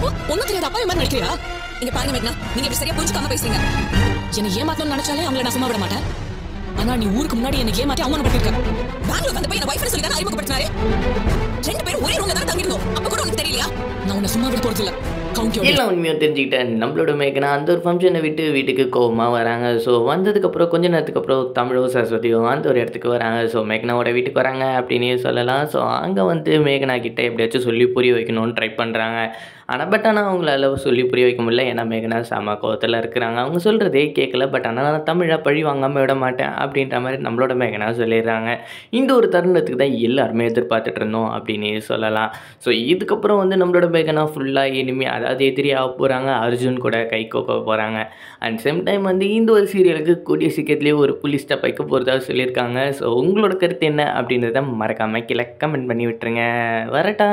அப்போ ஒன்னும் தெரியாத அப்பா மாதிரி நினைக்கிறியா? இங்க பாருங்க மேக்னா, நீங்க இப்படி சரியா புரிஞ்சுக்காம பேசுறீங்க. என்ன ஏமாத்தணும்னு நினைச்சாலே அவங்கள நான் சும்மா விட மாட்டேன். ஆனா நீ ஊருக்கு முன்னாடி என்ன ஏமாத்தி அவமானப்பட்டிருக்க. பெங்களூர் வந்த போய் என்ன வைஃப்னு சொல்லி தானே அறிமுகப்படுத்தினாரு. ரெண்டு பேரும் ஒரே ரூம்ல தான் தங்கிருந்தோம். அப்ப கூட உனக்கு தெரியலையா? நான் உன்னை சும்மா விட போறது இல்ல. எல்லாம் உண்மையாக தெரிஞ்சுக்கிட்டேன். நம்மளோட மேகனா அந்த ஒரு ஃபங்க்ஷனை விட்டு வீட்டுக்கு கோவமாக வராங்க. ஸோ வந்ததுக்கப்புறம் கொஞ்ச நேரத்துக்கு அப்புறம் தமிழும் சரஸ்வதியும் அந்த ஒரு இடத்துக்கு வராங்க. ஸோ மேகனாவோட வீட்டுக்கு வராங்க அப்படின்னே சொல்லலாம். ஸோ அங்கே வந்து மேகனா கிட்ட எப்படியாச்சும் சொல்லி புரிய வைக்கணும்னு ட்ரை பண்ணுறாங்க. ஆனால் அவங்களால சொல்லி புரிய வைக்க முடியல. ஏன்னா மேகனா செம கோவத்தில் இருக்கிறாங்க. அவங்க சொல்கிறதே கேட்கல. ஆனால் நான் தமிழை பழி வாங்காமல் விட மாட்டேன் அப்படின்ற மாதிரி நம்மளோட மேகனா சொல்லிடுறாங்க. இந்த ஒரு தருணத்துக்கு தான் எல்லாருமே எதிர்பார்த்துட்டு இருந்தோம் அப்படின்னே சொல்லலாம். ஸோ இதுக்கப்புறம் வந்து நம்மளோட மேகனா ஃபுல்லாக இனிமேல் அதாவது எதிரியாக போகிறாங்க. அர்ஜுன் கூட கை கோக்க போகிறாங்க. அண்ட் சேம் டைம் வந்து இந்த ஒரு சீரியலுக்கு கூடிய சீக்கிரத்துலேயே ஒரு புலி ஸ்டெப் வைக்க போகிறதா சொல்லியிருக்காங்க. ஸோ உங்களோட கருத்து என்ன அப்படின்றத மறக்காமல் கீழே கமெண்ட் பண்ணி விட்டுருங்க. வரட்டா.